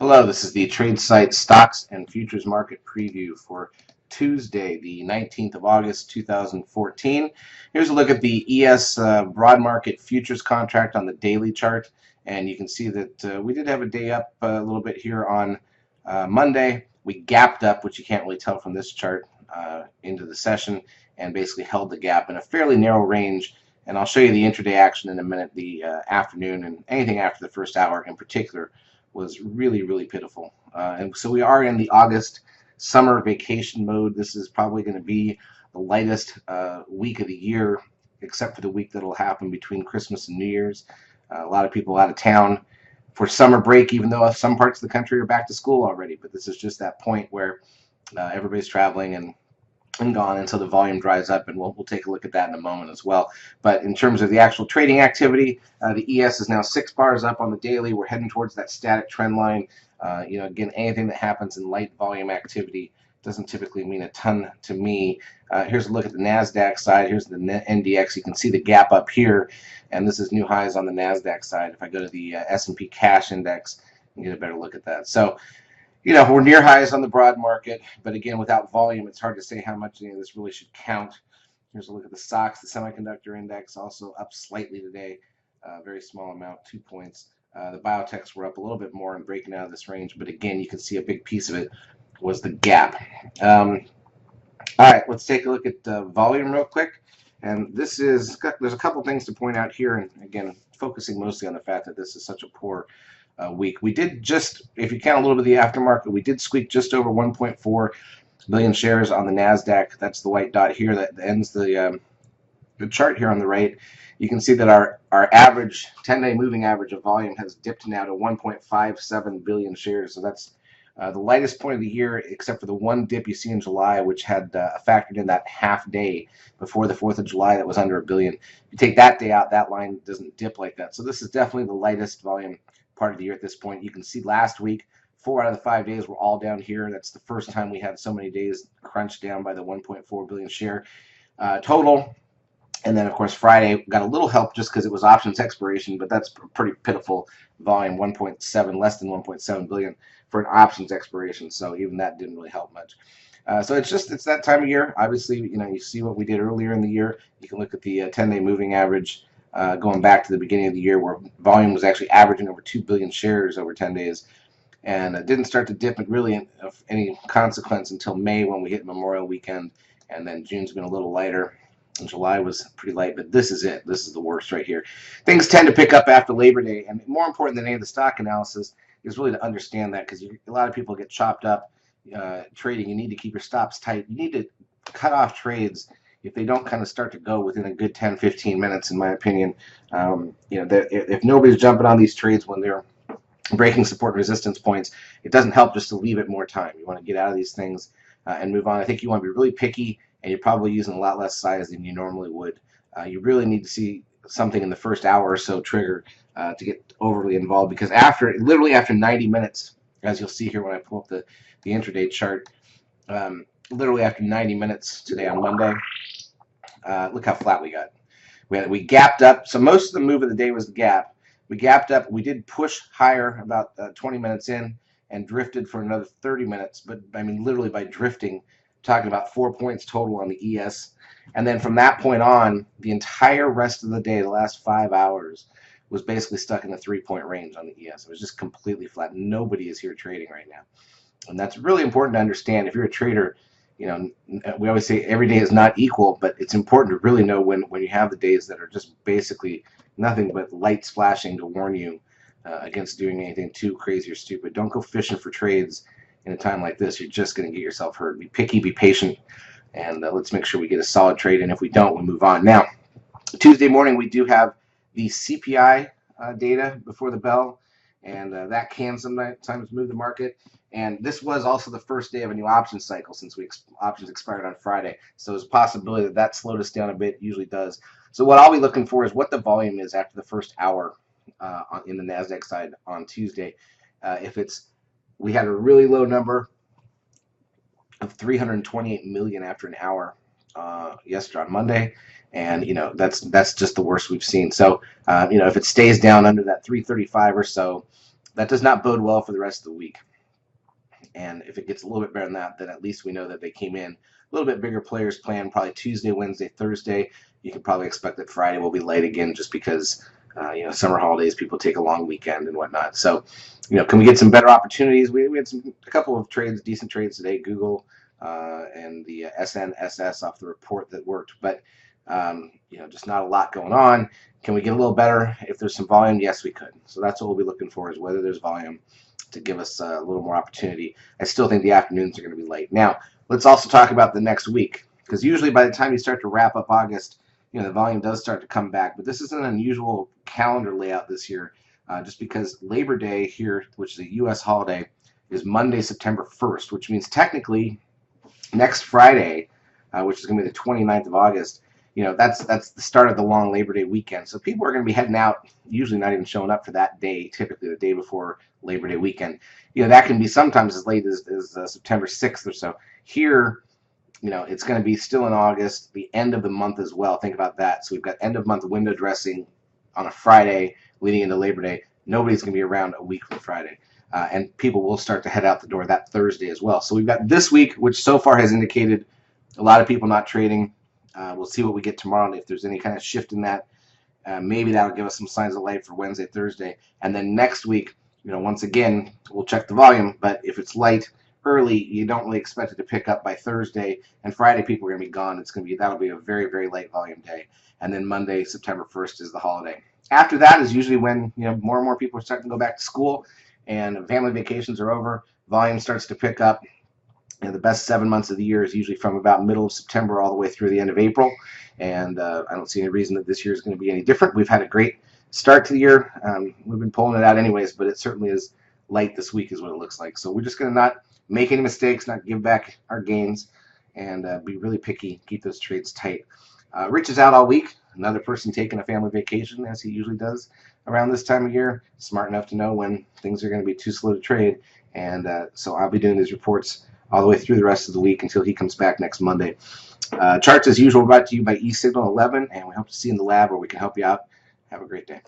Hello, this is the Tradesight Stocks and Futures Market Preview for Tuesday, the 19th of August, 2014. Here's a look at the ES Broad Market Futures contract on the daily chart, and you can see that we did have a day up a little bit here on Monday. We gapped up, which you can't really tell from this chart, into the session, and basically held the gap in a fairly narrow range. And I'll show you the intraday action in a minute. The afternoon and anything after the first hour in particular was really pitiful. And so we are in the August summer vacation mode. This is probably going to be the lightest week of the year, except for the week that'll happen between Christmas and New Year's. A lot of people out of town for summer break, even though some parts of the country are back to school already. But this is just that point where everybody's traveling and gone, and so the volume dries up, and we'll take a look at that in a moment as well. But in terms of the actual trading activity, the ES is now 6 bars up on the daily. We're heading towards that static trend line. Again, anything that happens in light volume activity doesn't typically mean a ton to me. Here's a look at the Nasdaq side. Here's the NDX. You can see the gap up here, and this is new highs on the Nasdaq side. If I go to the S&P cash index, you can get a better look at that. So we're near highs on the broad market, but again, without volume, it's hard to say how much any of this really should count. Here's a look at the stocks. The semiconductor index also up slightly today, very small amount, 2 points. The biotechs were up a little bit more and breaking out of this range, but again, you can see a big piece of it was the gap. All right, let's take a look at volume real quick. And there's a couple things to point out here, and again, focusing mostly on the fact that this is such a poor week. We did just, if you count a little bit of the aftermarket, we did squeak just over 1.4 million shares on the Nasdaq. That's the white dot here that ends the chart here on the right. You can see that our average 10-day moving average of volume has dipped now to 1.57 billion shares. So that's the lightest point of the year, except for the one dip you see in July, which had factored in that half day before the 4th of July that was under a billion. If you take that day out, that line doesn't dip like that. So this is definitely the lightest volume part of the year at this point. You can see last week, 4 out of the 5 days were all down here. That's the first time we had so many days crunched down by the 1.4 billion share total. And then, of course, Friday got a little help just because it was options expiration, but that's pretty pitiful volume, 1.7, less than 1.7 billion for an options expiration. So even that didn't really help much. So it's that time of year. Obviously, you see what we did earlier in the year. You can look at the 10-day moving average going back to the beginning of the year, where volume was actually averaging over 2 billion shares over 10 days. And it didn't start to dip really of any consequence until May, when we hit Memorial Weekend. And then June's been a little lighter. And July was pretty light, but this is it. This is the worst right here. Things tend to pick up after Labor Day, and more important than any of the stock analysis is really to understand that, because a lot of people get chopped up trading. You need to keep your stops tight. You need to cut off trades if they don't kind of start to go within a good 10-15 minutes, in my opinion. If nobody's jumping on these trades when they're breaking support and resistance points, it doesn't help just to leave it more time. You want to get out of these things and move on. I think you want to be really picky, and you're probably using a lot less size than you normally would. You really need to see something in the first hour or so trigger to get overly involved, because literally after 90 minutes, as you'll see here when I pull up the intraday chart, literally after 90 minutes today on Monday, look how flat we got. We gapped up. So most of the move of the day was the gap. We gapped up. We did push higher about 20 minutes in and drifted for another 30 minutes. But I mean, literally by drifting, talking about 4 points total on the ES. And then from that point on, the entire rest of the day, the last 5 hours, was basically stuck in the 3-point range on the ES. It was just completely flat. Nobody is here trading right now. And that's really important to understand. If you're a trader, we always say every day is not equal, but it's important to really know when you have the days that are just basically nothing but lights flashing to warn you against doing anything too crazy or stupid. Don't go fishing for trades in a time like this. You're just going to get yourself hurt. Be picky, be patient, and let's make sure we get a solid trade. And if we don't, we'll move on. Now, Tuesday morning, we do have the CPI data before the bell, and that can sometimes move the market. And this was also the first day of a new options cycle, since options expired on Friday. So there's a possibility that slowed us down a bit. It usually does. So what I'll be looking for is what the volume is after the first hour in the Nasdaq side on Tuesday. We had a really low number of 328 million after an hour yesterday on Monday, and that's just the worst we've seen. So if it stays down under that 335 or so, that does not bode well for the rest of the week. And if it gets a little bit better than that, then at least we know that they came in a little bit bigger players playing probably Tuesday, Wednesday, Thursday. You can probably expect that Friday will be light again just because, summer holidays, people take a long weekend and whatnot. So, can we get some better opportunities? We had a couple of trades, decent trades today, Google and the SNSS off the report that worked. But, just not a lot going on. Can we get a little better if there's some volume? Yes, we could. So that's what we'll be looking for, is whether there's volume to give us a little more opportunity. I still think the afternoons are going to be late. Now, let's also talk about the next week, because usually by the time you start to wrap up August, the volume does start to come back. But this is an unusual calendar layout this year, just because Labor Day here, which is a U.S. holiday, is Monday, September 1st, which means technically next Friday, which is going to be the 29th of August, that's the start of the long Labor Day weekend. So people are going to be heading out, usually not even showing up for that day, typically the day before Labor Day weekend. That can be sometimes as late as September 6th or so. Here, it's going to be still in August, the end of the month as well. Think about that. So we've got end of month window dressing on a Friday leading into Labor Day. Nobody's going to be around a week from Friday. And people will start to head out the door that Thursday as well. So we've got this week, which so far has indicated a lot of people not trading. We'll see what we get tomorrow, and if there's any kind of shift in that, maybe that'll give us some signs of light for Wednesday, Thursday. And then next week, once again, we'll check the volume. But if it's light early, you don't really expect it to pick up by Thursday. And Friday, people are going to be gone. That'll be a very, very light volume day. And then Monday, September 1st, is the holiday. After that is usually when more and more people are starting to go back to school, and family vacations are over. Volume starts to pick up. The best 7 months of the year is usually from about middle of September all the way through the end of April, and I don't see any reason that this year is going to be any different. We've had a great start to the year. We've been pulling it out anyways, but it certainly is light this week is what it looks like. So we're just going to not make any mistakes, not give back our gains, and be really picky, keep those trades tight. Rich is out all week, another person taking a family vacation, as he usually does around this time of year, smart enough to know when things are going to be too slow to trade, and so I'll be doing these reports all the way through the rest of the week until he comes back next Monday. Charts, as usual, brought to you by eSignal 11, and we hope to see you in the lab where we can help you out. Have a great day.